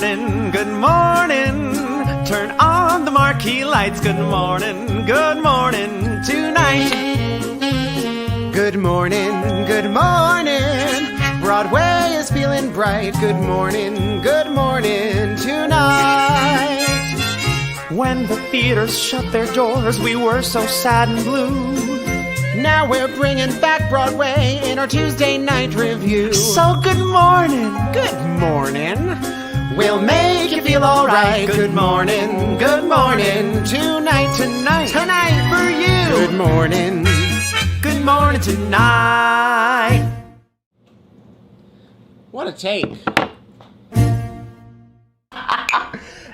morning, good morning. Turn on the marquee lights. Good morning tonight. Good morning, good morning. Broadway is feeling bright. Good morning tonight. When the theaters shut their doors, we were so sad and blue. Now we're bringing back Broadway in our Tuesday night review. So good morning. We'll make you feel alright. Good morning tonight for you. Good morning tonight. What a take.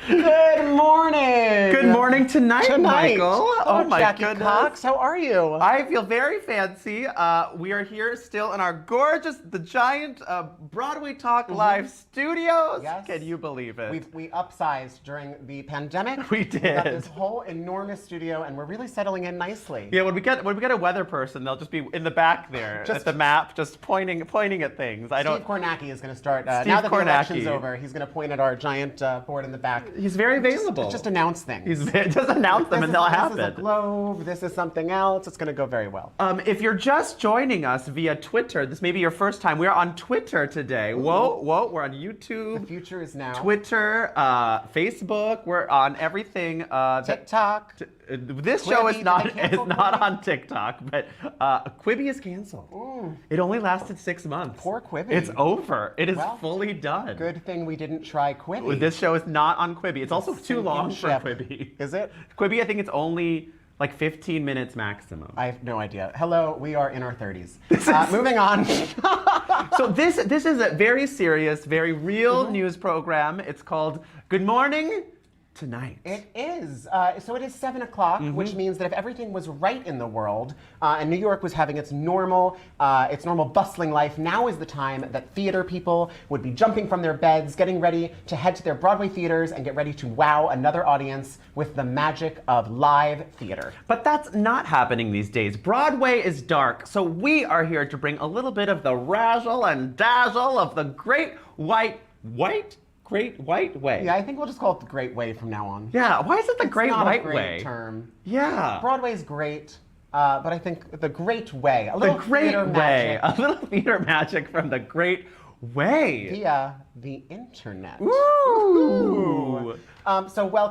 Good morning. Good morning tonight, Michael. Oh my Jackie goodness. Cox, how are you? I feel very fancy. We are here still in our gorgeous, the giant Broadway-Talk live studios. Yes. Can you believe it? We upsized during the pandemic. We did. We got this whole enormous studio, and we're really settling in nicely. Yeah, when we get a weather person, they'll just be in the back there at the map, just pointing at things. Steve Kornacki is going to start. Steve now that the Kornacki. election's over, he's going to point at our giant board in the back. He's very available. Just announce things. Just announce them and they'll happen. This is a globe. This is something else. It's going to go very well. If you're just joining us via Twitter, this may be your first time. We are on Twitter today. Ooh. Whoa! We're on YouTube. The future is now. Twitter, Facebook. We're on everything. TikTok. This show is not on TikTok, but Quibi is canceled. Ooh. It only lasted 6 months. Poor Quibi. It's over. It is Well, fully done. Good thing we didn't try Quibi. This show is not on Quibi. It's also too long for ship. Quibi. Is it? Quibi, I think it's only like 15 minutes maximum. I have no idea. Hello, we are in our 30s. Moving on. So this is a very serious, very real news program. It's called Good Morning Tonight. It is. So it is 7 o'clock, which means that if everything was right in the world and New York was having its normal bustling life, now is the time that theater people would be jumping from their beds, getting ready to head to their Broadway theaters and get ready to wow another audience with the magic of live theater. But that's not happening these days. Broadway is dark, so we are here to bring a little bit of the razzle and dazzle of the Great White Way. Yeah, I think we'll just call it the Great Way from now on. Yeah, why is it the Great White Way? It's not a great term. Yeah. Broadway's great, but I think the Great Way. A The little Great theater Way. magic A little theater magic from the Great Way. via the internet. Ooh.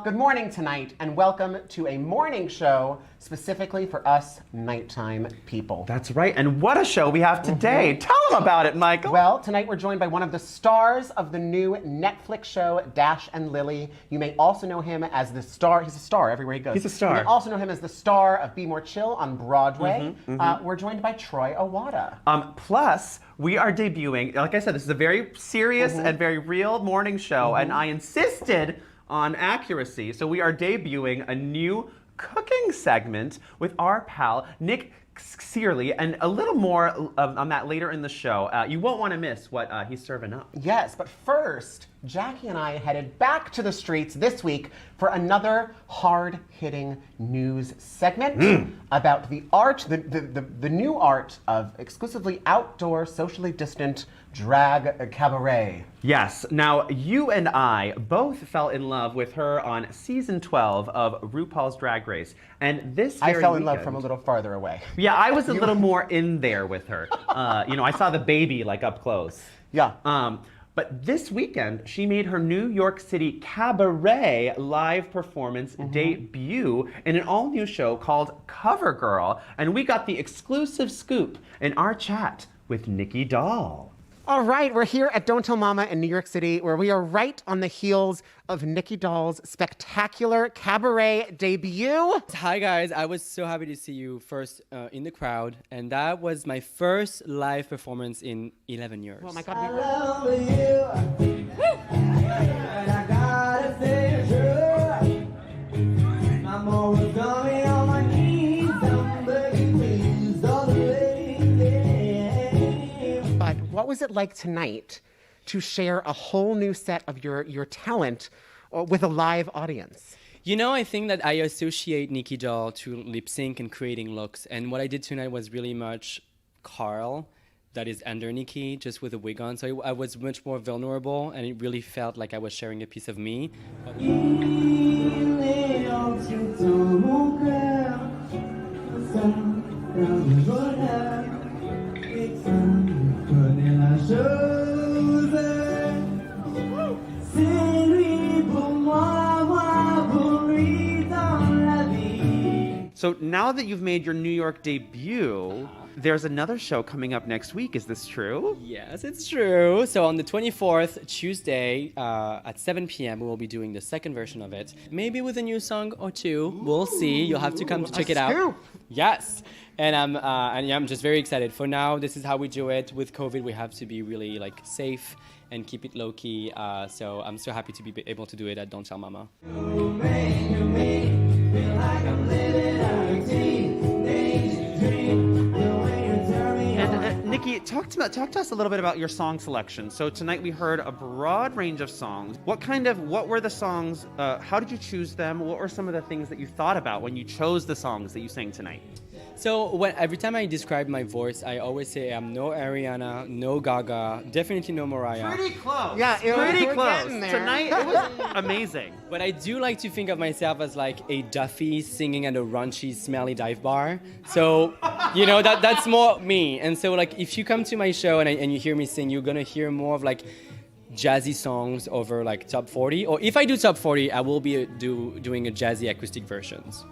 Good morning tonight, and welcome to a morning show specifically for us nighttime people. That's right, and what a show we have today. Tell them about it, Michael. Well, tonight we're joined by one of the stars of the new Netflix show, Dash and Lily. You may also know him as the star. He's a star everywhere he goes. He's a star. You may also know him as the star of Be More Chill on Broadway. We're joined by Troy Iwata. Plus, we are debuting, like I said, this is a very serious and very real morning show, and I insisted on accuracy. So we are debuting a new cooking segment with our pal, Nick Cearley, and a little more on that later in the show. You won't want to miss what he's serving up. Yes, but first, Jackie and I headed back to the streets this week for another hard-hitting news segment about the art, the new art of exclusively outdoor, socially distant drag cabaret. Yes. Now, you and I both fell in love with her on season 12 of RuPaul's Drag Race. And this very I fell in love weekend- from a little farther away. Yeah, I was a little more in there with her. I saw the baby like up close. Yeah. But this weekend, she made her New York City cabaret live performance debut in an all-new show called Cover Girl. And we got the exclusive scoop in our chat with Nikki Doll. All right, we're here at Don't Tell Mama in New York City, where we are right on the heels of Nikki Doll's spectacular cabaret debut. Hi guys, I was so happy to see you first in the crowd, and that was my first live performance in 11 years. Oh my God. I love you. And I gotta say it's true. I'm always going on my knees. I'm begging please, all the ladies. But what was it like tonight to share a whole new set of your talent with a live audience? You know, I think that I associate Nikki Doll to lip sync and creating looks, and what I did tonight was really much Carl that is under Nikki, just with a wig on. So I was much more vulnerable, and it really felt like I was sharing a piece of me. Il est entre ton cœur, ça dans le bonheur, et tu connais la chose. C'est lui pour moi, moi pour lui dans la vie. So now that you've made your New York debut, there's another show coming up next week. Is this true? Yes, it's true. So on the 24th, Tuesday, at 7 p.m., we will be doing the second version of it. Maybe with a new song or two. We'll see. You'll have to come to check it out. scoop. Yes. And I'm just very excited. For now, this is how we do it. With COVID, we have to be really like safe and keep it low key. So I'm so happy to be able to do it at Don't Tell Mama. You make me feel like I'm living a teenage dream. The way you turn me on. And Nikki, talk to us a little bit about your song selection. So tonight we heard a broad range of songs. What were the songs? How did you choose them? What were some of the things that you thought about when you chose the songs that you sang tonight? So every time I describe my voice, I always say I'm no Ariana, no Gaga, definitely no Mariah. Pretty close. Yeah, pretty we're close. getting there. Tonight it was amazing. But I do like to think of myself as like a Duffy singing at a raunchy, smelly dive bar. So, that's more me. And so like if you come to my show and you hear me sing, you're gonna hear more of like jazzy songs over like top 40. Or if I do top 40, I will be doing a jazzy acoustic versions.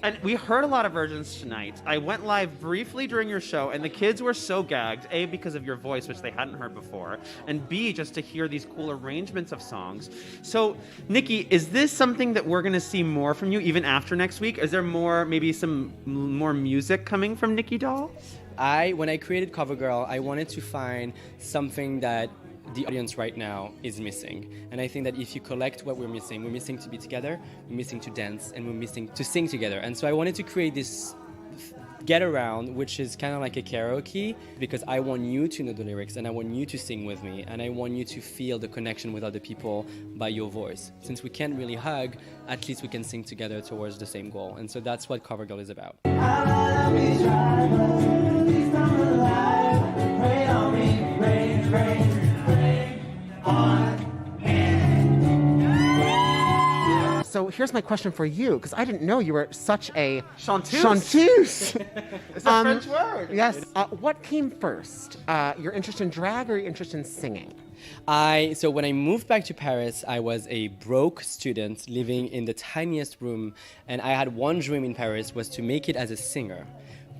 And we heard a lot of versions tonight. I went live briefly during your show, and the kids were so gagged, A, because of your voice, which they hadn't heard before, and B, just to hear these cool arrangements of songs. So, Nikki, is this something that we're going to see more from you even after next week? Is there maybe some more music coming from Nikki Doll? When I created CoverGirl, I wanted to find something that the audience right now is missing. And I think that if you collect what we're missing to be together, we're missing to dance, and we're missing to sing together. And so I wanted to create this get around, which is kind of like a karaoke, because I want you to know the lyrics, and I want you to sing with me, and I want you to feel the connection with other people by your voice. Since we can't really hug, at least we can sing together towards the same goal. And so that's what CoverGirl is about. So here's my question for you, because I didn't know you were such a Chanteuse. chanteuse. It's a French word. Yes. What came first? Your interest in drag or your interest in singing? So when I moved back to Paris, I was a broke student living in the tiniest room, and I had one dream in Paris, was to make it as a singer.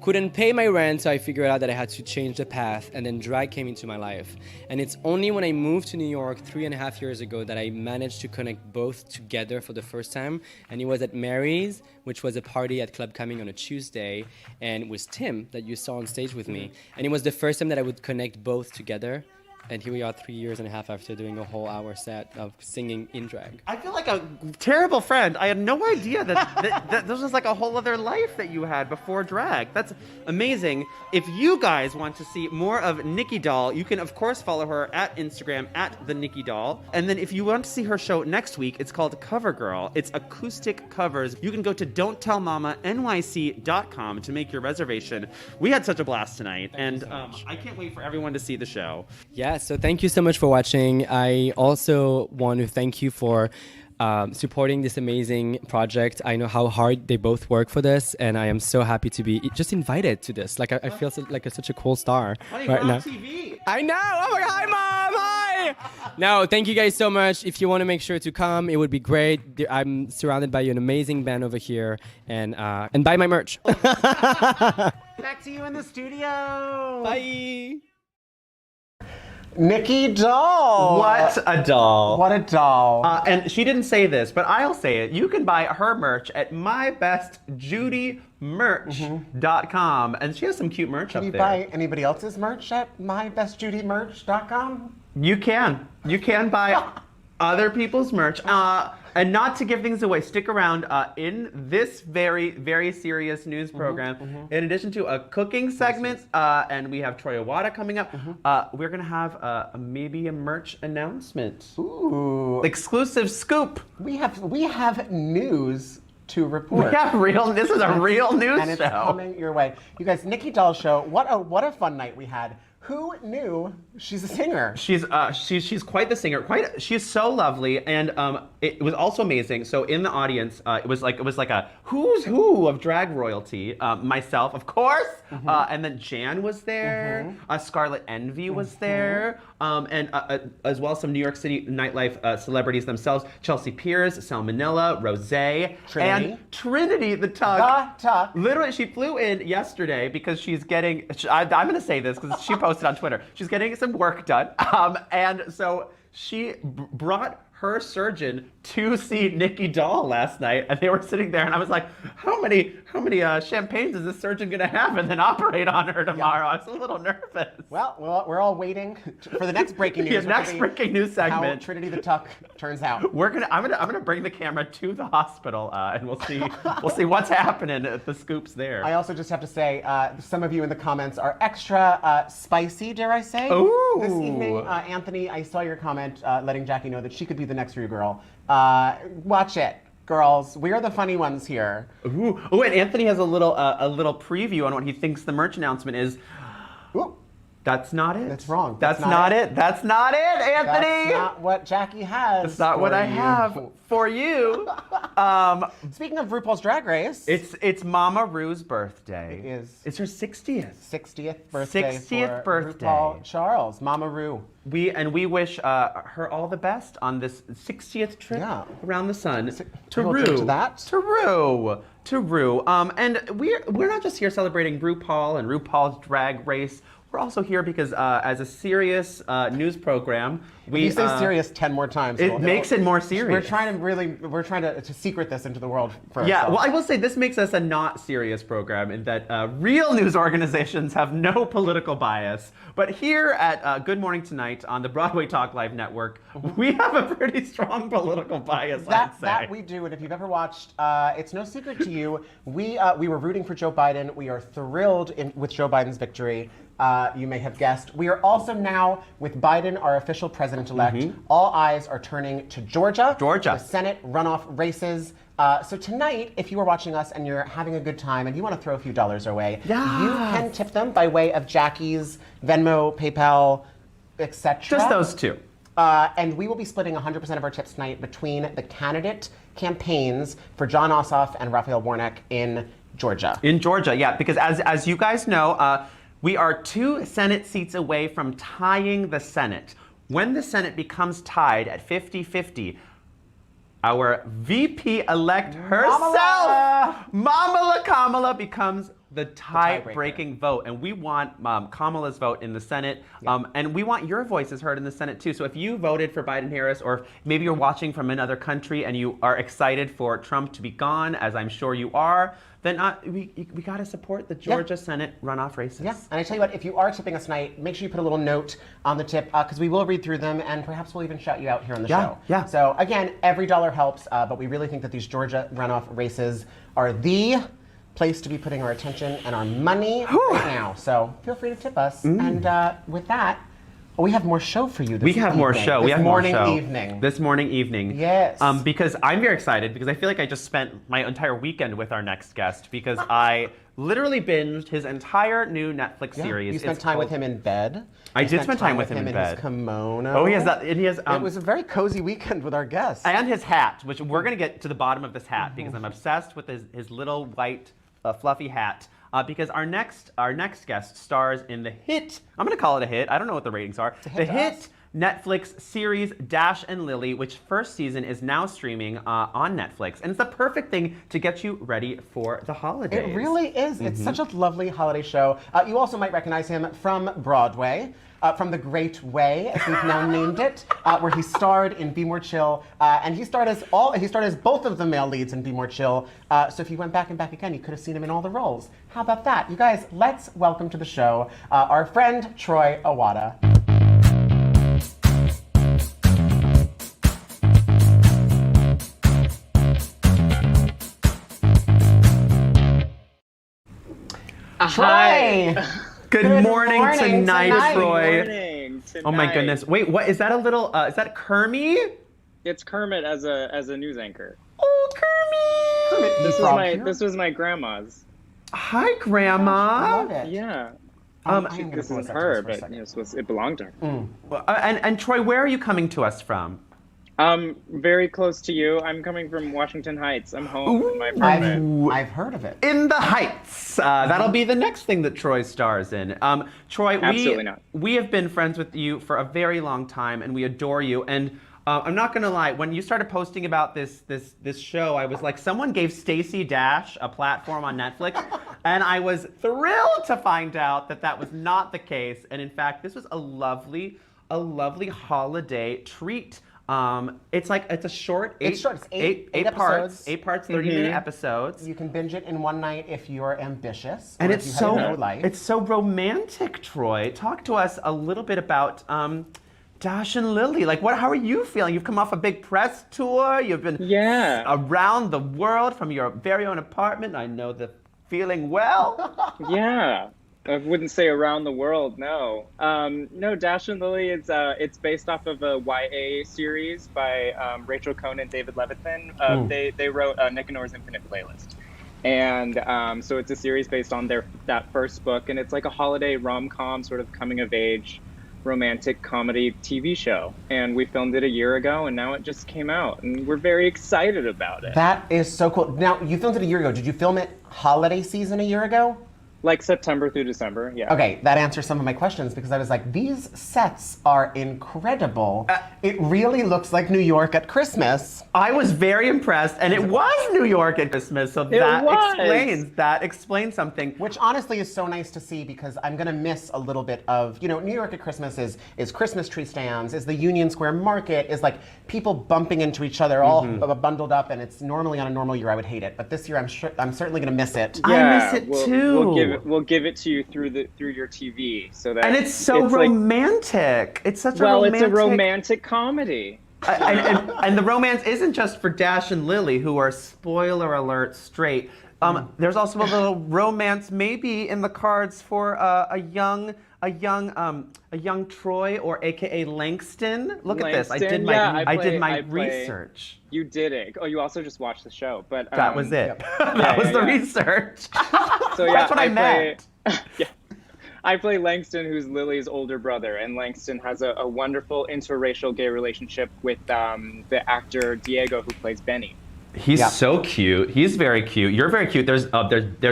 Couldn't pay my rent, so I figured out that I had to change the path, and then drag came into my life. And it's only when I moved to New York 3.5 years ago that I managed to connect both together for the first time. And it was at Mary's, which was a party at Club Coming on a Tuesday, and it was Tim that you saw on stage with me. And it was the first time that I would connect both together. And here we are 3.5 years after doing a whole hour set of singing in drag. I feel like a terrible friend. I had no idea that this was like a whole other life that you had before drag. That's amazing. If you guys want to see more of Nikki Doll, you can of course follow her at Instagram at the Nikki Doll. And then if you want to see her show next week, it's called CoverGirl. It's acoustic covers. You can go to don'ttellmamanyc.com to make your reservation. We had such a blast tonight, and I can't wait for everyone to see the show. Yeah, so thank you so much for watching. I also want to thank you for supporting this amazing project. I know how hard they both work for this, and I am so happy to be just invited to this. Like I feel such a cool star right now. TV. I know. Oh my God! Hi, Mom. Hi. No, thank you guys so much. If you want to make sure to come, it would be great. I'm surrounded by an amazing band over here, and buy my merch. Back to you in the studio. Bye. Nikki Doll. What a doll. What a doll. And she didn't say this, but I'll say it. You can buy her merch at mybestjudymerch.com. And she has some cute merch up Can you there. buy anybody else's merch at mybestjudymerch.com? You can. You can buy other people's merch. And not to give things away, stick around in this very, very serious news program. In addition to a cooking segment, and we have Troy Iwata coming up, we're going to have maybe a merch announcement. Ooh. Exclusive scoop. We have news to report. This is a real news And it's show. coming your way. You guys, Nikki Doll show, what a fun night we had. Who knew she's a singer? She's quite the singer. She's so lovely, and it was also amazing. So in the audience, it was like a who's who of drag royalty. Myself, of course, and then Jan was there. Scarlet Envy was there, and as well as some New York City nightlife celebrities themselves: Chelsea Piers, Salmonella, Rosé, and Trinity the Tuck. Literally, she flew in yesterday because she's getting. I'm going to say this because she posted on Twitter. She's getting some work done, and so she brought her surgeon to see Nikki Doll last night, and they were sitting there, and I was like, how many champagnes is this surgeon gonna have and then operate on her tomorrow? I was a little nervous. Well, we're all waiting for the next breaking news. The next breaking news segment. How Trinity the Tuck turns out. I'm gonna bring the camera to the hospital, and we'll see what's happening at the scoops there. I also just have to say, some of you in the comments are extra spicy, dare I say? Ooh. This evening, Anthony, I saw your comment letting Jackie know that she could be the next Rue girl. Watch it, girls. We are the funny ones here. Ooh, and Anthony has a little preview on what he thinks the merch announcement is. Ooh. That's not it. That's wrong. That's not it. That's not it, Anthony. That's not what Jackie has. That's not what I have for you. Speaking of RuPaul's Drag Race, it's Mama Rue's birthday. It is. It's her 60th. 60th birthday. 60th for birthday. RuPaul Charles, Mama Rue. We wish her all the best on this 60th trip around the sun to Rue. To Rue. And we're not just here celebrating RuPaul and RuPaul's Drag Race. We're also here because as a serious news program, you say serious 10 more times. It makes it more serious. We're trying to secret this into the world first. Yeah, well, I will say this makes us a not serious program in that real news organizations have no political bias. But here at Good Morning Tonight on the Broadway-Talk Live Network, we have a pretty strong political bias, I'd say. That we do, and if you've ever watched, it's no secret to you, we were rooting for Joe Biden. We are thrilled with Joe Biden's victory. You may have guessed. We are also now, with Biden, our official president-elect, all eyes are turning to Georgia. The Senate runoff races. So tonight, if you are watching us and you're having a good time and you want to throw a few dollars our way, you can tip them by way of Jackie's Venmo, PayPal, etc. Just those two. And we will be splitting 100% of our tips tonight between the candidate campaigns for Jon Ossoff and Raphael Warnock in Georgia. In Georgia, yeah, because as you guys know, we are 2 Senate seats away from tying the Senate. When the Senate becomes tied at 50-50, our VP-elect herself, Kamala, becomes the tie-breaking vote. And we want Kamala's vote in the Senate. And we want your voices heard in the Senate, too. So if you voted for Biden-Harris, or maybe you're watching from another country and you are excited for Trump to be gone, as I'm sure you are, then we got to support the Georgia Senate runoff races. Yeah, and I tell you what, if you are tipping us tonight, make sure you put a little note on the tip, because we will read through them, and perhaps we'll even shout you out here on the show. Yeah. So again, every dollar helps, but we really think that these Georgia runoff races are the place to be putting our attention and our money right now. So feel free to tip us. And with that, we have more show for you this evening. This morning evening. Yes. Because I'm very excited because I feel like I just spent my entire weekend with our next guest because I literally binged his entire new Netflix series. You spent time with him in bed. I did spend time with him in bed. His kimono. Oh, he has that. And he has. It was a very cozy weekend with our guests. And his hat, which we're going to get to the bottom of this hat because I'm obsessed with his little white fluffy hat. Because our next guest stars in the hit, I'm going to call it a hit, I don't know what the ratings are, the hit Netflix series Dash and Lily, which first season is now streaming on Netflix. And it's the perfect thing to get you ready for the holidays. It really is. It's such a lovely holiday show. You also might recognize him from Broadway. From The Great Way, as we've now named it, where he starred in Be More Chill, and he starred as both of the male leads in Be More Chill. So if you went back and back again, you could have seen him in all the roles. How about that? You guys, let's welcome to the show our friend Troy Iwata. Troy! Good morning tonight, Troy. Good morning tonight. Oh my goodness. Wait, what is that? A little? Is that Kermie? It's Kermit as a news anchor. Oh, Kermit! This was my grandma's. Hi, Grandma. I love it. Yeah. I am gonna This pull isn't this up to her, us for a but second. it belonged to her. Well, and Troy, where are you coming to us from? Very close to you. I'm coming from Washington Heights. I'm home in my apartment. I've heard of it. In the Heights. That'll be the next thing that Troy stars in. Troy, Absolutely not. we have been friends with you for a very long time, and we adore you. And I'm not gonna lie, when you started posting about this show, I was like, someone gave Stacey Dash a platform on Netflix, and I was thrilled to find out that that was not the case. And in fact, this was a lovely holiday treat. It's a short It's short. It's eight parts, episodes. 30-minute episodes. You can binge it in one night if you're ambitious. And or it's if you have no so life. it's so romantic, Troy. Talk to us a little bit about Dash and Lily. Like, how are you feeling? You've come off a big press tour. You've been around the world from your very own apartment. I know the feeling well. Yeah. I wouldn't say around the world, no. No, Dash and Lily is it's based off of a YA series by Rachel Cohn and David Levithan. They wrote Nick and Nora's Infinite Playlist. And so it's a series based on that first book, and it's like a holiday rom-com sort of coming of age romantic comedy TV show. And we filmed it a year ago, and now it just came out, and we're very excited about it. That is so cool. Now, you filmed it a year ago. Did you film it holiday season a year ago? Like September through December, yeah. Okay, that answers some of my questions because I was like, these sets are incredible. It really looks like New York at Christmas. I was very impressed, and it was New York at Christmas, so that explains something. Which honestly is so nice to see because I'm gonna miss a little bit of, New York at Christmas is Christmas tree stands, is the Union Square Market, is like people bumping into each other all bundled up, and it's normally on a normal year I would hate it, but this year I'm certainly gonna miss it. I miss it too. We'll give it to you through your TV, so that and it's so romantic. It's such a romantic. It's a romantic comedy. And the romance isn't just for Dash and Lily, who are, spoiler alert, straight. There's also a little romance maybe in the cards for a young Troy, or AKA Langston. Look at this. I did my research. You did it. Oh, you also just watched the show, but that was it. That was the research. So yeah, that's what I meant. Yeah. I play Langston, who's Lily's older brother, and Langston has a wonderful interracial gay relationship with the actor Diego, who plays Benny. He's so cute. He's very cute. You're very cute. There's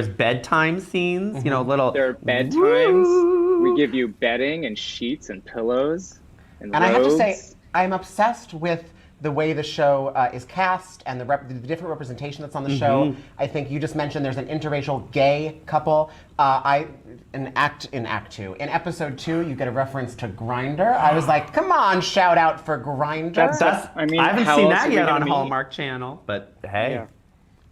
bedtime scenes. Little. There are bedtimes. We give you bedding and sheets and pillows and robes. I have to say, I'm obsessed with the way the show is cast and the different representation that's on the show. I think you just mentioned there's an interracial gay couple. In episode 2, you get a reference to Grindr. I was like, come on, shout out for Grindr. I haven't seen that yet on Hallmark Channel, but hey.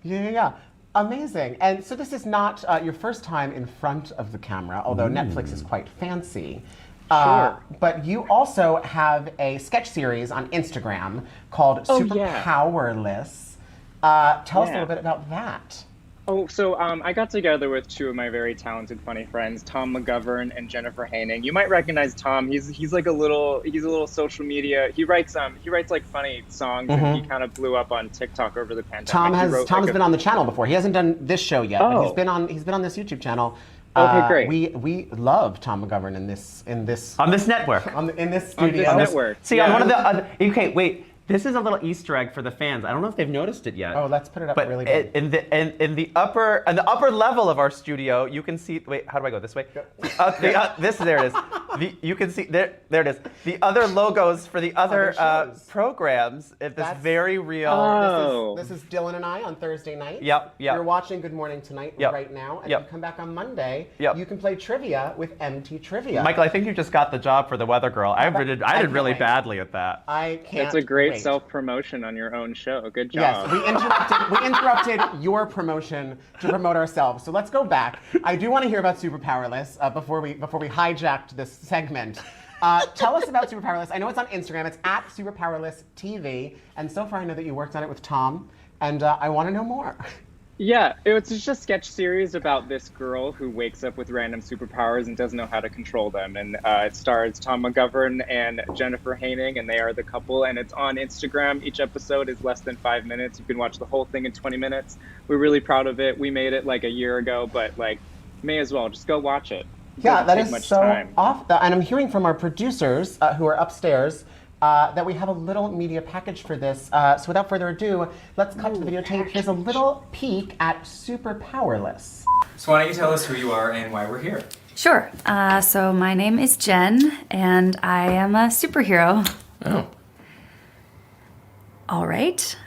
Yeah. Amazing. And so this is not your first time in front of the camera, although Netflix is quite fancy. Sure. But you also have a sketch series on Instagram called Super Powerless. Tell us a little bit about that. Oh, so I got together with two of my very talented, funny friends, Tom McGovern and Jennifer Haining. You might recognize Tom. He's a little social media. He writes like funny songs, and he kind of blew up on TikTok over the pandemic. Tom has been on the channel before. He hasn't done this show yet, but he's been on this YouTube channel. Okay, great. We love Tom McGovern in this on this network. in this studio. On this network. See, on one of the other. Okay, wait. This is a little Easter egg for the fans. I don't know if they've noticed it yet. Oh, let's put it up really big. In the upper level of our studio, you can see. Wait, how do I go this way? There it is. You can see there it is. The other logos for the other programs. That's very real. Oh. This is Dylan and I on Thursday night. Yep. You're watching Good Morning Tonight right now, and you come back on Monday. You can play trivia with MT Trivia. Michael, I think you just got the job for the Weather Girl. I did really badly at that. I can't. That's a great wait. Self-promotion on your own show. Good job. Yes, we interrupted your promotion to promote ourselves. So let's go back. I do want to hear about Super Powerless before we hijacked this segment. Tell us about Super Powerless. I know it's on Instagram. It's at Super Powerless TV. And so far, I know that you worked on it with Tom, and I want to know more. Yeah, it's just a sketch series about this girl who wakes up with random superpowers and doesn't know how to control them. And it stars Tom McGovern and Jennifer Haining, and they are the couple. And it's on Instagram. Each episode is less than 5 minutes. You can watch the whole thing in 20 minutes. We're really proud of it. We made it like a year ago, but may as well just go watch it. Yeah, that take is much so time. off. And I'm hearing from our producers who are upstairs that we have a little media package for this. So without further ado, let's cut to the videotape. Here's a little peek at Super Powerless. So why don't you tell us who you are and why we're here? Sure. So my name is Jen, and I am a superhero. Oh. All right.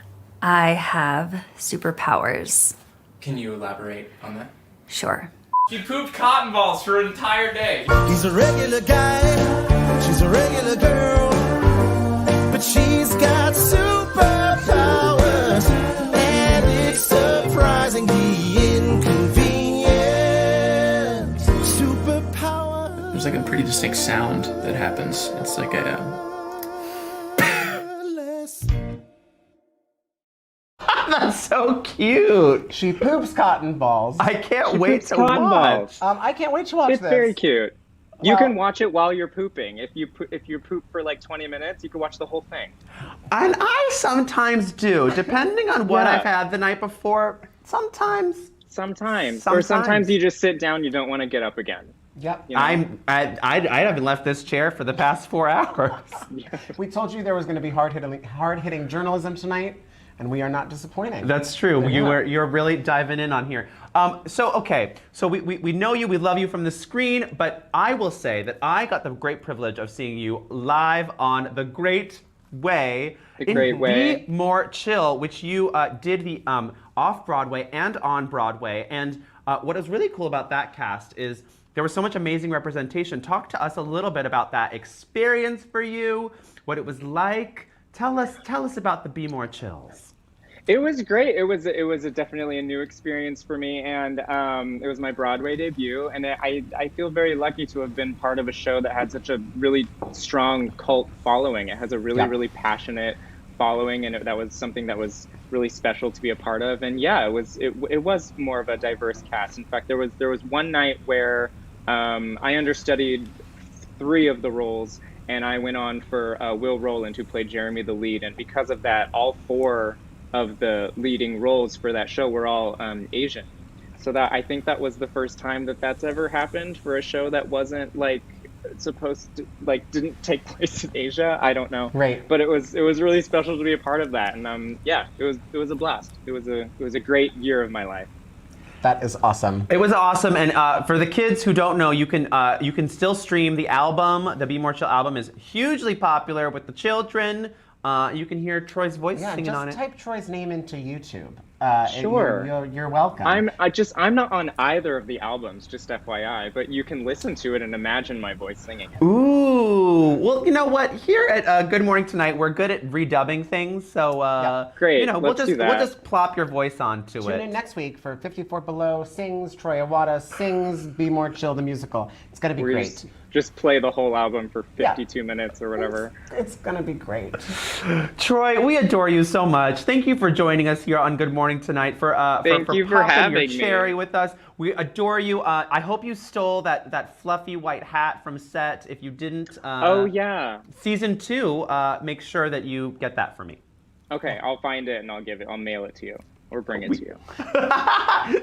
I have superpowers. Can you elaborate on that? Sure. She pooped cotton balls for an entire day. He's a regular guy, she's a regular girl, but she's got superpowers, and it's surprisingly inconvenient. Superpowers. There's like a pretty distinct sound that happens. It's like a That's so cute. She poops cotton balls. I can't wait poops to cotton watch. balls. I can't wait to watch It's this. very cute. You Well- can watch it while you're pooping. If you poop for like 20 minutes, you can watch the whole thing. And I sometimes do, depending on what Yeah. I've had the night before. Sometimes. Or sometimes you just sit down. You don't want to get up again. Yep. You know? I haven't left this chair for the past 4 hours. We told you there was going to be hard-hitting journalism tonight, and we are not disappointing. That's true. Yeah. You're really diving in on here. So we know you, we love you from the screen, but I will say that I got the great privilege of seeing you live on The Great Way. The Great Way. Be More Chill, which you did the off-Broadway and on Broadway. And what is really cool about that cast is there was so much amazing representation. Talk to us a little bit about that experience for you, what it was like. Tell us about the Be More Chills. It was great. It was definitely a new experience for me, and it was my Broadway debut. And I feel very lucky to have been part of a show that had such a really strong cult following. It has a really passionate following, and that was something that was really special to be a part of. And yeah, it was more of a diverse cast. In fact, there was one night where I understudied 3 of the roles, and I went on for Will Rowland, who played Jeremy the lead. And because of that, all 4 of the leading roles for that show were all Asian. So that I think that was the first time that that's ever happened for a show that wasn't like supposed to, like, didn't take place in Asia. I don't know. Right. But it was really special to be a part of that. And yeah, it was a blast. It was a great year of my life. That is awesome. It was awesome, and for the kids who don't know, you can still stream the album. The Be More Chill album is hugely popular with the children. You can hear Troy's voice Yeah, singing just on it. type Troy's name into YouTube. Sure. You're welcome. I'm not on either of the albums, just FYI, but you can listen to it and imagine my voice singing it. Ooh, well, you know what? Here at Good Morning Tonight, we're good at redubbing things, so Great, You know, let's do that. we'll just plop your voice onto Tune it. in next week for 54 Below sings, Troy Iwata sings Be More Chill, the musical. It's going to be We're great. just play the whole album for 52 minutes or whatever. It's going to be great. Troy, we adore you so much. Thank you for joining us here on Good Morning Tonight for Thank you for popping having your me. cherry with us. We adore you. I hope you stole that fluffy white hat from set. If you didn't, Oh yeah. season 2, make sure that you get that for me. Okay, I'll find it and I'll mail it to you or bring it to you.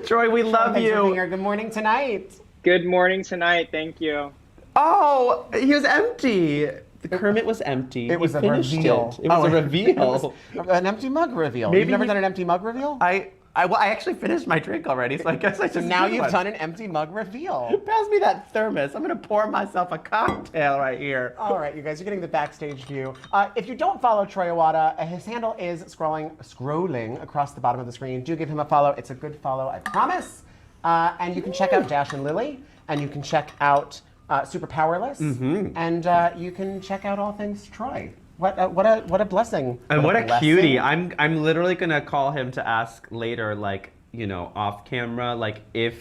Troy, we love Thanks for being you. here. Good morning tonight. Good morning tonight. Thank you. Oh, he was empty. The Kermit was empty. It was He a finished reveal. It was a It reveal. was an empty mug reveal. Maybe You've never he- done an empty mug reveal? I actually finished my drink already, so I guess I just So now did you've one. done an empty mug reveal. Pass me that thermos. I'm gonna pour myself a cocktail right here. All right, you guys, you're getting the backstage view. If you don't follow Troy Iwata, his handle is scrolling across the bottom of the screen. Do give him a follow. It's a good follow, I promise. And you can check out Dash and Lily, and you can check out Super Powerless, and you can check out all things Troy. What a blessing. And what a blessing. cutie. I'm literally gonna call him to ask later, like, you know, off camera, like if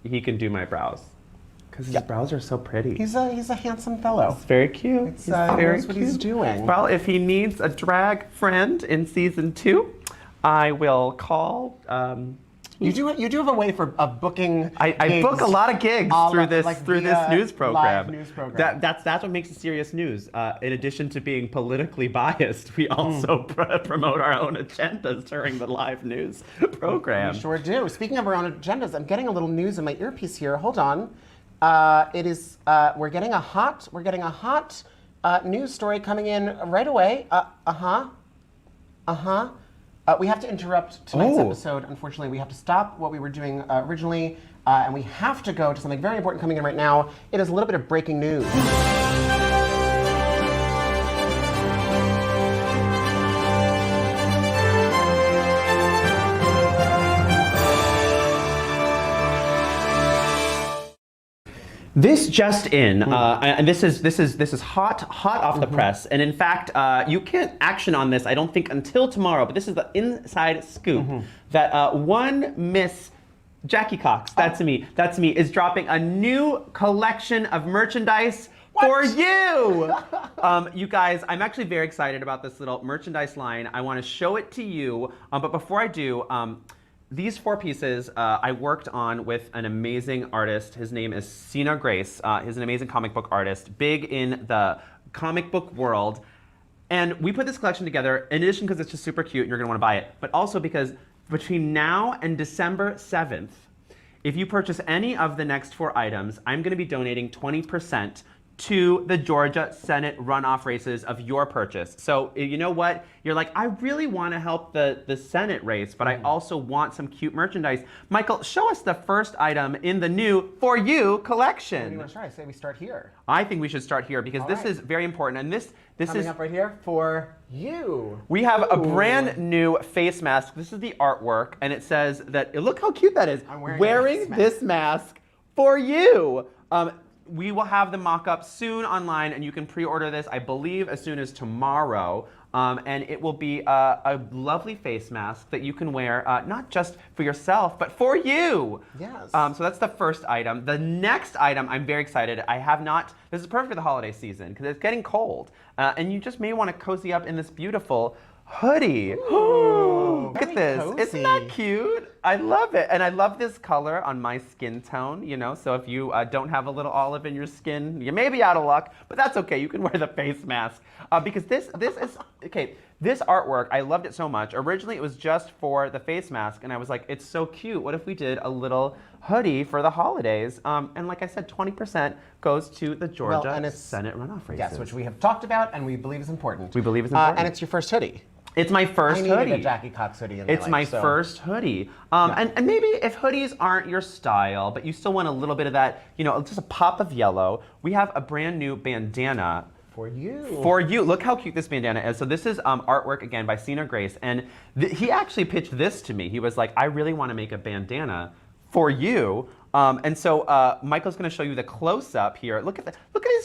he can do my brows. Because his brows are so pretty. He's a handsome fellow. It's very cute. It's, He's very knows what he's cute. doing. Well, if he needs a drag friend in season 2, I will call. You do have a way of booking. I book a lot of gigs through this via news program. live news program. That's what makes it serious news. In addition to being politically biased, we also promote our own agendas during the live news program. We sure do. Speaking of our own agendas, I'm getting a little news in my earpiece here. Hold on. It is. We're getting a hot news story coming in right away. We have to interrupt tonight's episode. Unfortunately, we have to stop what we were doing originally, and we have to go to something very important coming in right now. It is a little bit of breaking news. This just in, and this is hot off the press. And in fact, you can't action on this, I don't think, until tomorrow. But this is the inside scoop that one Miss Jackie Cox, that's me, is dropping a new collection of merchandise for you. You guys, I'm actually very excited about this little merchandise line. I want to show it to you, but before I do. These 4 pieces I worked on with an amazing artist. His name is Sina Grace. He's an amazing comic book artist, big in the comic book world. And we put this collection together, in addition because it's just super cute and you're gonna wanna buy it, but also because between now and December 7th, if you purchase any of the next 4 items, I'm gonna be donating 20% to the Georgia Senate runoff races of your purchase. So you know what? You're like, I really want to help the Senate race, but I also want some cute merchandise. Michael, show us the first item in the new For You collection. What do you want to try? I say we start here. I think we should start here because this is very important. And this Coming is up right here for you. We have a brand new face mask. This is the artwork, and it says that, look how cute that is. I'm wearing this mask for you. We will have the mock-up soon online, and you can pre-order this, I believe, as soon as tomorrow. And it will be a lovely face mask that you can wear, not just for yourself, but for you. Yes. So that's the first item. The next item, I'm very excited. This is perfect for the holiday season, because it's getting cold. And you just may want to cozy up in this beautiful hoodie. Ooh, Look at this. cozy. Isn't that cute? I love it. And I love this color on my skin tone, you know, so if you don't have a little olive in your skin, you may be out of luck, but that's okay. You can wear the face mask. Because this is, okay, this artwork, I loved it so much. Originally, it was just for the face mask, and I was like, it's so cute. What if we did a little hoodie for the holidays? And like I said, 20% goes to the Georgia Senate runoff races. Yes, which we have talked about and we believe is important. We believe is important. And it's your first hoodie. It's my first hoodie. I needed a Jackie Cox hoodie in my life. It's my first hoodie. And maybe if hoodies aren't your style, but you still want a little bit of that, you know, just a pop of yellow, we have a brand new bandana for you. For you. Look how cute this bandana is. So this is artwork, again, by Sina Grace. And he actually pitched this to me. He was like, I really want to make a bandana for you. And so Michael's going to show you the close-up here. Look at these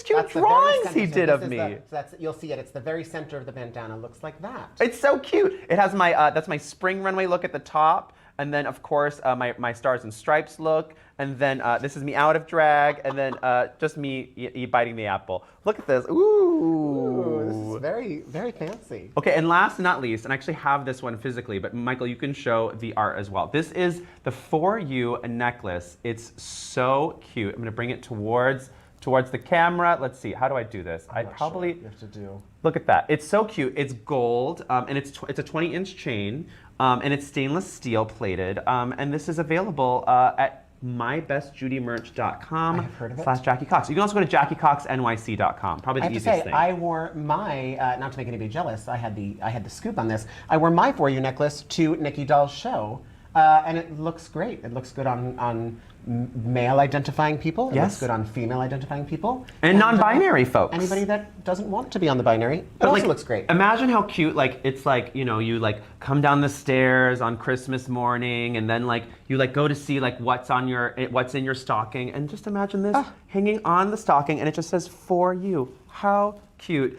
cute drawings he did of me. You'll see it. It's the very center of the bandana. Looks like that. It's so cute. It has my that's my spring runway look at the top, and then of course my stars and stripes look, and then this is me out of drag, and then just me biting the apple. Look at this. Ooh. This is very, very fancy. Okay, and last but not least, and I actually have this one physically, but Michael, you can show the art as well. This is the For You necklace. It's so cute. I'm gonna bring it towards the camera. Let's see, how do I do this? I'm not sure what you have to do. Look at that. It's so cute. It's gold, and it's a 20-inch chain, and it's stainless steel plated, and this is available at mybestjudymerch.com/Jackie Cox. You can also go to JackieCoxNYC.com. Probably the easiest thing. I wore my, not to make anybody jealous, I had the scoop on this. I wore my For You necklace to Nikki Doll's show, and it looks great. It looks good on male identifying people. It looks good on female identifying people. And non-binary folks. Anybody that doesn't want to be on the binary. It also looks great. Imagine how cute, like, it's like, you know, you like come down the stairs on Christmas morning, and then like you like go to see like what's in your stocking, and just imagine this hanging on the stocking, and it just says For You. How cute.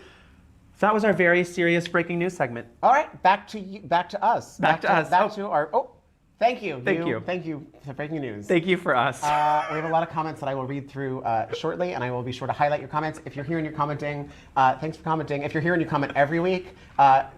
So that was our very serious breaking news segment. All right, back to us. Back to us. Back to our, thank you. Thank you. Thank you for breaking news. Thank you for us. We have a lot of comments that I will read through shortly, and I will be sure to highlight your comments. If you're here and you're commenting, thanks for commenting. If you're here and you comment every week,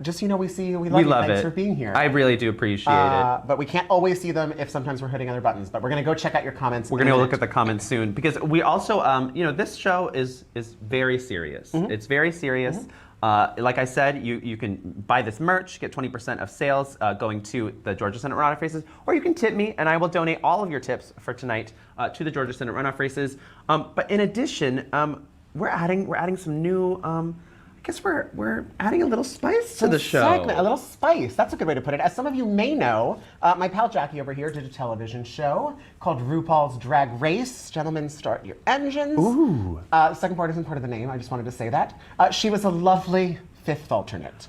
just so you know, we see you, we love you. Thanks for being here. I really do appreciate it. But we can't always see them if sometimes we're hitting other buttons. But we're going to go check out your comments. We're going to look at the comments soon, because we also, you know, this show is very serious. It's very serious. Like I said, you can buy this merch, get 20% of sales going to the Georgia Senate runoff races, or you can tip me, and I will donate all of your tips for tonight to the Georgia Senate runoff races. But in addition, we're adding some new. I guess we're adding a little spice to the show. Segment, a little spice. That's a good way to put it. As some of you may know, my pal Jackie over here did a television show called RuPaul's Drag Race. Gentlemen, start your engines. Ooh. The second part isn't part of the name. I just wanted to say that. She was a lovely fifth alternate.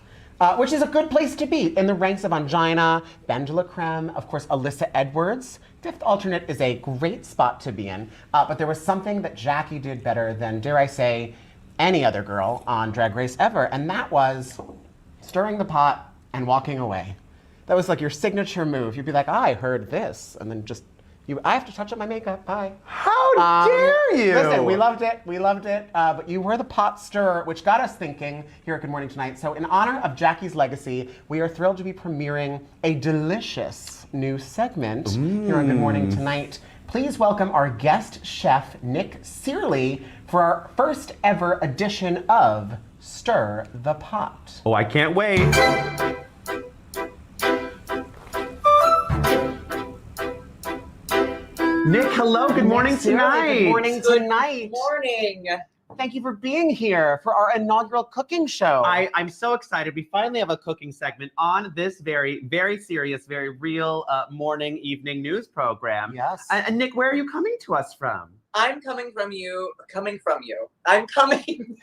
Which is a good place to be in the ranks of Angina, Ben de la Creme, of course, Alyssa Edwards. Fifth alternate is a great spot to be in, but there was something that Jackie did better than, dare I say, any other girl on Drag Race ever, and that was stirring the pot and walking away. That was like your signature move. You'd be like, I heard this, and then just, I have to touch up my makeup, bye. How dare you? Listen, we loved it, but you were the pot stirrer, which got us thinking here at Good Morning Tonight. So in honor of Jackie's legacy, we are thrilled to be premiering a delicious new segment here on Good Morning Tonight. Please welcome our guest chef, Nick Cearley, for our first ever edition of Stir the Pot. Oh, I can't wait. Nick, hello. Good morning tonight. Good morning tonight. Good morning. Thank you for being here for our inaugural cooking show. I'm so excited. We finally have a cooking segment on this very, very serious, very real morning, evening news program. Yes. And Nick, where are you coming to us from? I'm coming from you. I'm coming.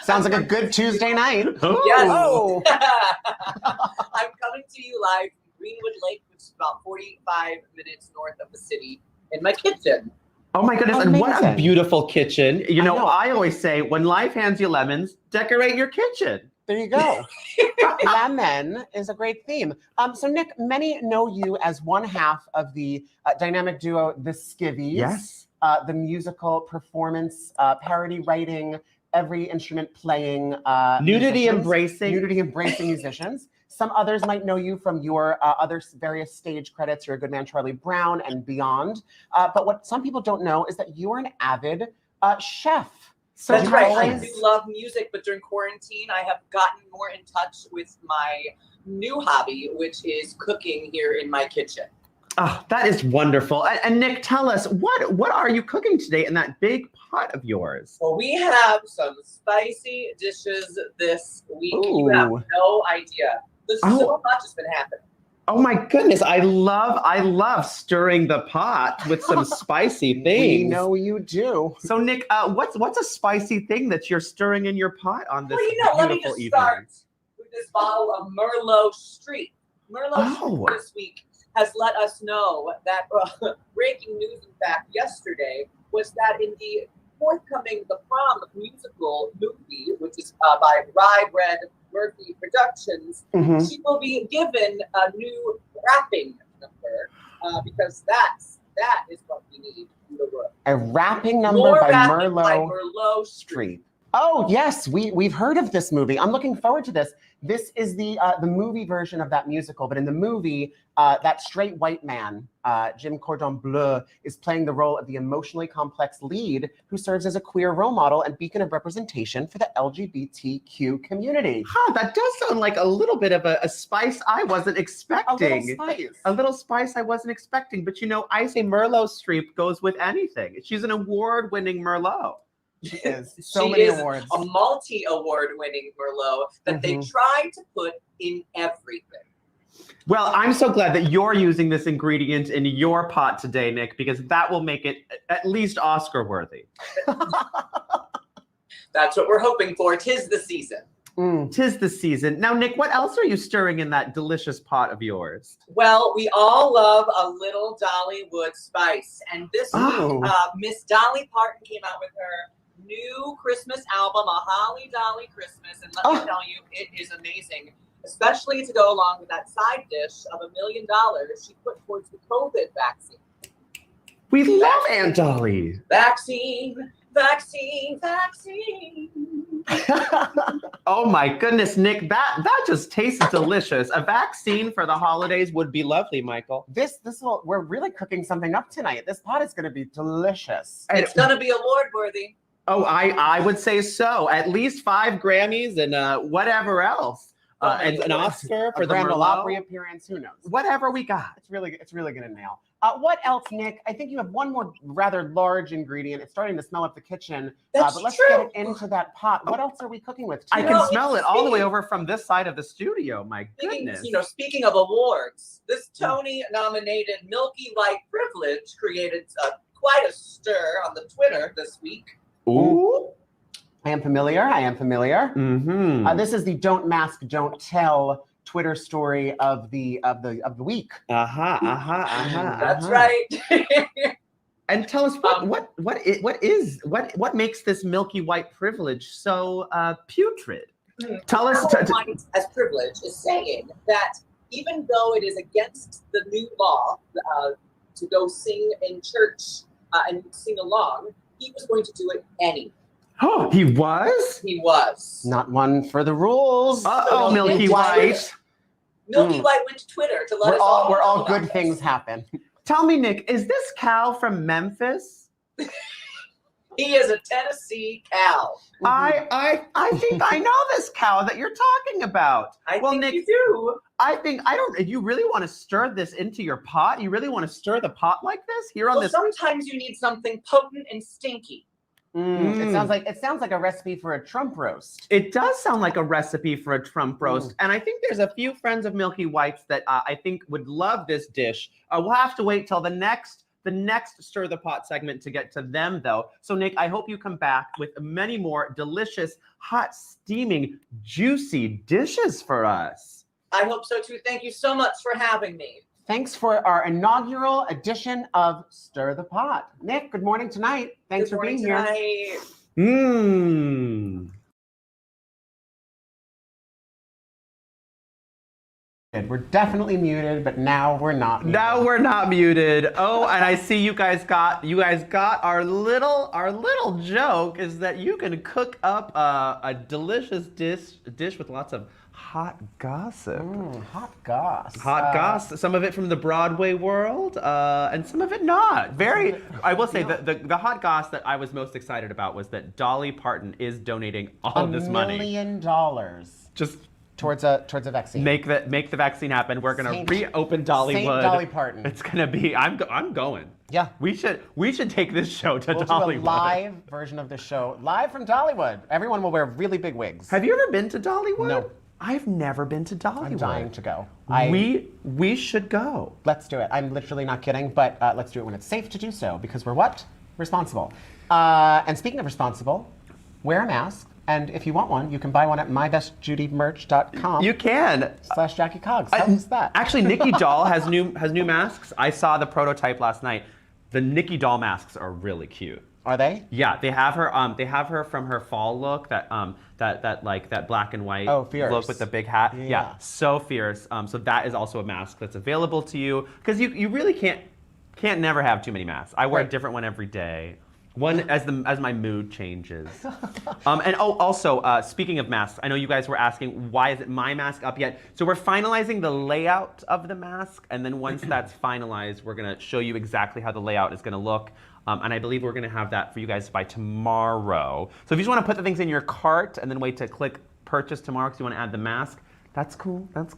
Sounds like a good Tuesday night. Oh. Yes. Oh. I'm coming to you live from Greenwood Lake, which is about 45 minutes north of the city, in my kitchen. Oh my goodness, and what a Amazing. beautiful kitchen. You know, know. I always say, when life hands you lemons, decorate your kitchen. There you go. Lemon is a great theme. So Nick, many know you as one half of the dynamic duo, The Skivvies. Yes. The musical performance, parody writing, every instrument playing Nudity musicians. embracing. Nudity embracing musicians. Some others might know you from your other various stage credits, You're a Good Man, Charlie Brown, and beyond. But what some people don't know is that you are an avid chef. So That's you right. always- I do love music, but during quarantine, I have gotten more in touch with my new hobby, which is cooking here in my kitchen. Oh, that is wonderful. And Nick, tell us, what are you cooking today in that big pot of yours? Well, we have some spicy dishes this week. You have Ooh. no idea. There's so much has been happening. Oh my goodness, I love stirring the pot with some spicy things. We know you do. So Nick, what's a spicy thing that you're stirring in your pot on this Well, let me beautiful just evening? start with this bottle of Merlot Street. Merlot Oh. Street this week has let us know that breaking news, in fact, yesterday, was that in the forthcoming The Prom musical movie, which is by Rye Bread Murphy Productions, she will be given a new wrapping number because that is what we need in the world. A wrapping number More by wrapping by Merlot Merlot Street. Oh yes, we've heard of this movie. I'm looking forward to this. This is the movie version of that musical, but in the movie, that straight white man, Jim Cordon Bleu, is playing the role of the emotionally complex lead who serves as a queer role model and beacon of representation for the LGBTQ community. Huh, that does sound like a little bit of a spice I wasn't expecting. A little spice. A little spice I wasn't expecting. But you know, I say Merlot Streep goes with anything. She's an award-winning Merlot. She is. She So many is awards. a multi-award-winning Merlot that they try to put in everything. Well, I'm so glad that you're using this ingredient in your pot today, Nick, because that will make it at least Oscar-worthy. That's what we're hoping for. 'Tis the season. Tis the season. Now, Nick, what else are you stirring in that delicious pot of yours? Well, we all love a little Dollywood spice. And this Oh. week, Miss Dolly Parton came out with her new Christmas album, A Holly Dolly Christmas. And let me tell you, it is amazing, especially to go along with that side dish of $1 million she put towards the COVID vaccine. We love Aunt Dolly. Vaccine, vaccine, vaccine. Oh my goodness, Nick, that just tastes delicious. A vaccine for the holidays would be lovely, Michael. We're really cooking something up tonight. This pot is going to be delicious. It's going to be award worthy. Oh, I would say so. At least 5 Grammys and whatever else. And an Oscar for a the Grand Ole Merlot. Opry appearance. Who knows? Whatever we got. It's really gonna nail. What else, Nick? I think you have one more rather large ingredient. It's starting to smell up the kitchen. That's but let's true. get it into that pot. What else are we cooking with? I today? can smell it all the way over from this side of the studio. My goodness. Speaking of awards, this Tony-nominated Milky White Privilege created quite a stir on the Twitter this week. Ooh. I am familiar. Mm-hmm. This is the Don't Mask, Don't Tell Twitter story of the week. That's right. And tell us what makes this Milky White privilege so putrid? Tell us. White as privilege is saying that even though it is against the new law to go sing in church and sing along, he was going to do it anyway. Oh, he was? He was. Not one for the rules. Uh-oh, Milky White. Milky White went to Twitter to let us all where all know good about things this. happen. Tell me, Nick, is this Cal from Memphis? He is a Tennessee cow. I think I know this cow that you're talking about. I think Nick, you do. You really want to stir this into your pot? You really want to stir the pot like this? Here on Well, this. sometimes you need something potent and stinky. It sounds like a recipe for a Trump roast. It does sound like a recipe for a Trump roast. And I think there's a few friends of Milky White's that I think would love this dish. We'll have to wait till the next Stir the Pot segment to get to them, though. So, Nick, I hope you come back with many more delicious, hot, steaming, juicy dishes for us. I hope so, too. Thank you so much for having me. Thanks for our inaugural edition of Stir the Pot. Nick, good morning tonight. Thanks for being here. We're definitely muted, but now we're not muted. Now we're not muted. Oh, and I see you guys got our little joke is that you can cook up a delicious dish with lots of hot gossip. Hot goss. Hot goss. Some of it from the Broadway world, and some of it not. I will say the hot goss that I was most excited about was that Dolly Parton is donating all of this money. $1 million. Just towards a vaccine. Make the vaccine happen. We're gonna reopen Dollywood. Saint Dolly Parton. It's gonna be. I'm going. Yeah. We should take this show to We'll Dollywood. do a live version of the show, live from Dollywood. Everyone will wear really big wigs. Have you ever been to Dollywood? No. I've never been to Dollywood. I'm dying to go. We should go. Let's do it. I'm literally not kidding, but let's do it when it's safe to do so, because we're what? Responsible. And speaking of responsible, wear a mask. And if you want one, you can buy one at mybestjudymerch.com. You can. / Jackie Cogs. How is that? Actually, Nikki Doll has new masks. I saw the prototype last night. The Nikki Doll masks are really cute. Are they? Yeah, they have her. They have her from her fall look. That black and white fierce. look with the big hat. Yeah. So fierce. So that is also a mask that's available to you because you really can't never have too many masks. I wear a different one every day. One as my mood changes. And also speaking of masks, I know you guys were asking why isn't my mask up yet? So we're finalizing the layout of the mask, and then once that's finalized, we're gonna show you exactly how the layout is gonna look. And I believe we're gonna have that for you guys by tomorrow. So if you just wanna put the things in your cart and then wait to click purchase tomorrow because you wanna add the mask, that's cool. But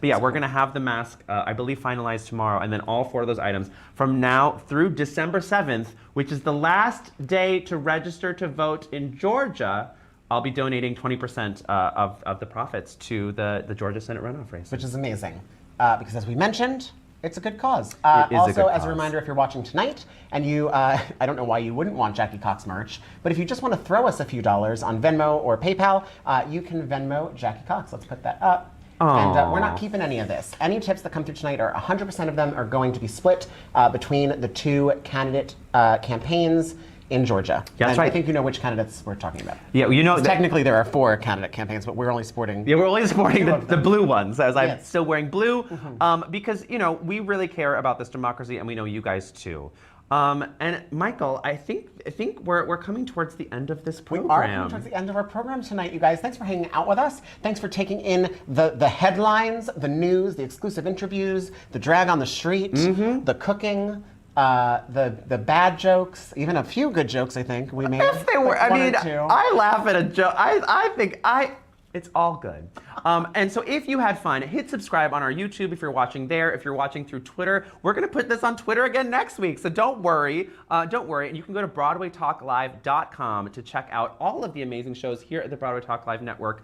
yeah, we're gonna have the mask, I believe, finalized tomorrow, and then all 4 of those items from now through December 7th, which is the last day to register to vote in Georgia. I'll be donating 20% of the profits to the Georgia Senate runoff race. Which is amazing, because as we mentioned, it's a good cause. It is a good also, as cause. a reminder, if you're watching tonight and you, I don't know why you wouldn't want Jackie Cox merch, but if you just want to throw us a few dollars on Venmo or PayPal, you can Venmo Jackie Cox. Let's put that up. Aww. And we're not keeping any of this. Any tips that come through tonight are 100% of them are going to be split between the 2 candidate campaigns in Georgia. Yeah, that's and right. I think you know which candidates we're talking about. Yeah, you know. Technically, there are 4 candidate campaigns, but we're only supporting. Yeah, we're only supporting the blue ones, as I'm Yes. still wearing blue, because we really care about this democracy, and we know you guys too. And Michael, I think we're coming towards the end of this program. We are coming towards the end of our program tonight, you guys. Thanks for hanging out with us. Thanks for taking in the headlines, the news, the exclusive interviews, the drag on the street, the cooking. the bad jokes, even a few good jokes. I think we made. If they were, like I mean, one or two. I laugh at a joke. I think it's all good. And so if you had fun, hit subscribe on our YouTube if you're watching there. If you're watching through Twitter, we're going to put this on Twitter again next week. So don't worry. Don't worry. And you can go to BroadwayTalkLive.com to check out all of the amazing shows here at the Broadway Talk Live Network.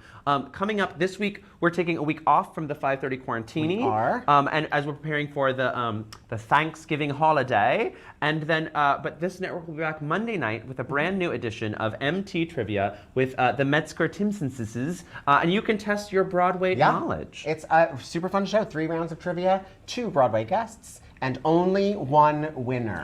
Coming up this week, we're taking a week off from the 5:30 Quarantini. We are. And as we're preparing for the Thanksgiving holiday. And then, but this network will be back Monday night with a brand new edition of MT Trivia with the Metzger Timsenses. And you can test your Broadway knowledge. It's a super fun show. 3 rounds of trivia, 2 Broadway guests, and only 1 winner.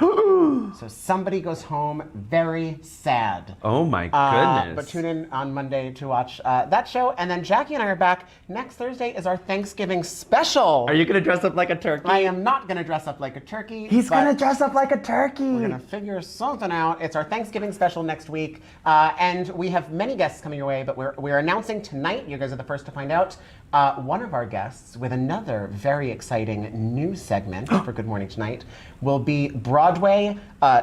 So somebody goes home very sad. Oh my goodness. But tune in on Monday to watch that show. And then Jackie and I are back. Next Thursday is our Thanksgiving special. Are you going to dress up like a turkey? I am not going to dress up like a turkey. He's going to dress up like a turkey. We're going to figure something out. It's our Thanksgiving special next week. And we have many guests coming your way, but we're announcing tonight, you guys are the first to find out, one of our guests with another very exciting new segment for Good Morning Tonight will be Broadway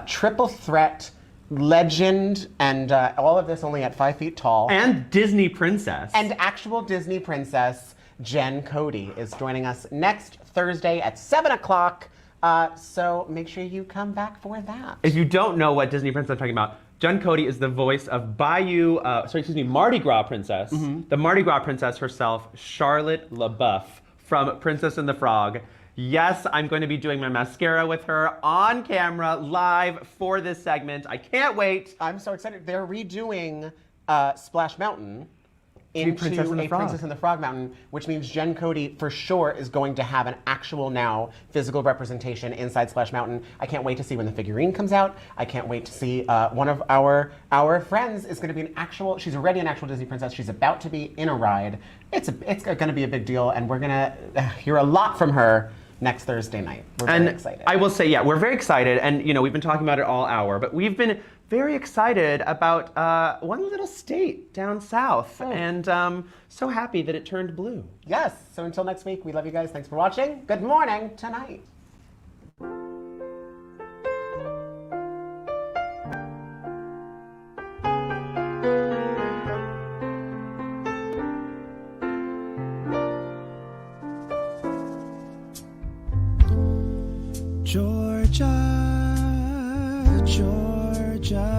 triple threat legend, and all of this only at 5 feet tall. And Disney princess. And actual Disney princess Jen Cody is joining us next Thursday at 7 o'clock. So make sure you come back for that. If you don't know what Disney princess I'm talking about, Jen Cody is the voice of Mardi Gras princess, the Mardi Gras princess herself, Charlotte LaBeouf from Princess and the Frog. Yes, I'm going to be doing my mascara with her on camera, live for this segment. I can't wait. I'm so excited. They're redoing Splash Mountain into Princess and the Frog. Princess and the Frog Mountain, which means Jen Cody for sure is going to have an actual now physical representation inside Splash Mountain. I can't wait to see when the figurine comes out. I can't wait to see one of our friends is going to be she's already an actual Disney princess. She's about to be in a ride. It's going to be a big deal, and we're going to hear a lot from her next Thursday night. We're very excited. I will say, we're very excited, and we've been talking about it all hour, but we've been very excited about one little state down south, and so happy that it turned blue. Yes, so until next week, we love you guys. Thanks for watching. Good morning tonight. Georgia, Georgia,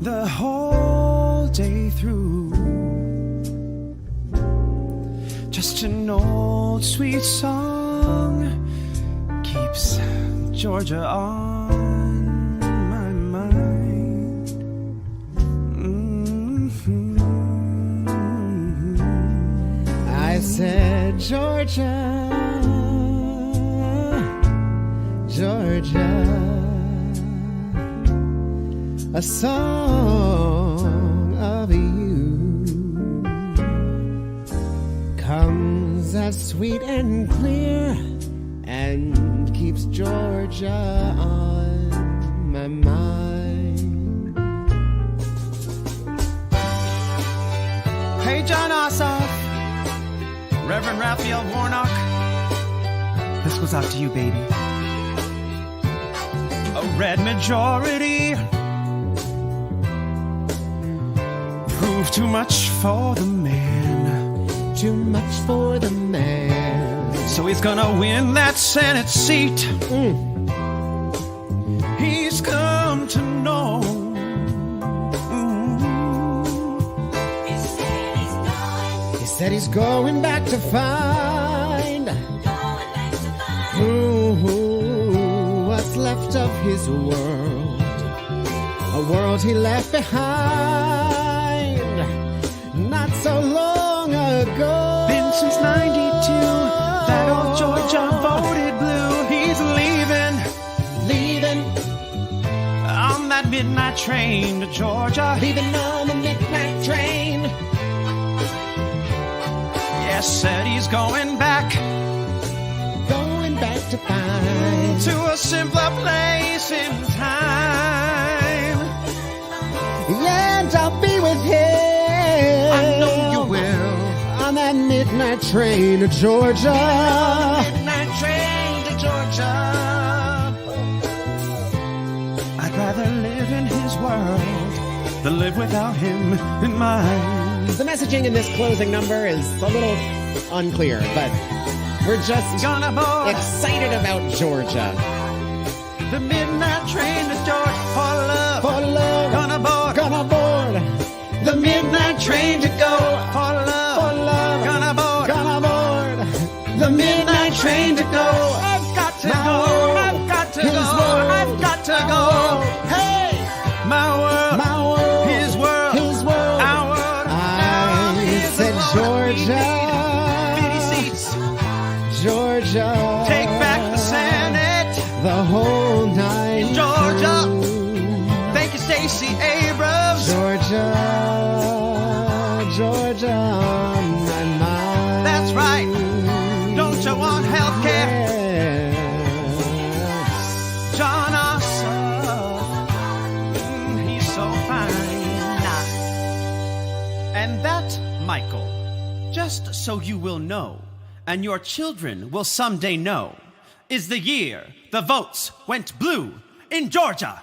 the whole day through, just an old sweet song keeps Georgia on my mind. I said, Georgia, Georgia, a song of you comes as sweet and clear and keeps Georgia on my mind. Hey, John Ossoff, Reverend Raphael Warnock, this goes out to you, baby. A red majority proved too much for the man. Too much for the man. So he's gonna win that Senate seat. He's come to know. He said he's going back to find. What's left of his world, a world he left behind not so long ago. Been since 92, that old Georgia voted blue. He's leaving on that midnight train to Georgia. Leaving on the midnight train. Yes, said he's going back to find to a simpler place in time. Yeah, and I'll be with him. I know you will. On that midnight train to Georgia. Midnight train to Georgia. Georgia. I'd rather live in his world than live without him in mine. The messaging in this closing number is a little unclear, but we're just excited about Georgia. The midnight train to Georgia for love. For love. Gonna board. Gonna board. The midnight train to go for love. For love. Gonna board. Gonna board. The midnight train to go. I've got to go. I've got to go. I've got to go. Hey, my world. My world. His world. His world. Our world. I said Georgia. 50 seats. Georgia. Take back the Senate. The whole night. Georgia. through. Thank you, Stacey Abrams. Georgia. Georgia on my mind. That's right. Don't you want health care? Yes. John Ossoff, he's so fine. And that, Michael, just so you will know, and your children will someday know, is the year the votes went blue in Georgia.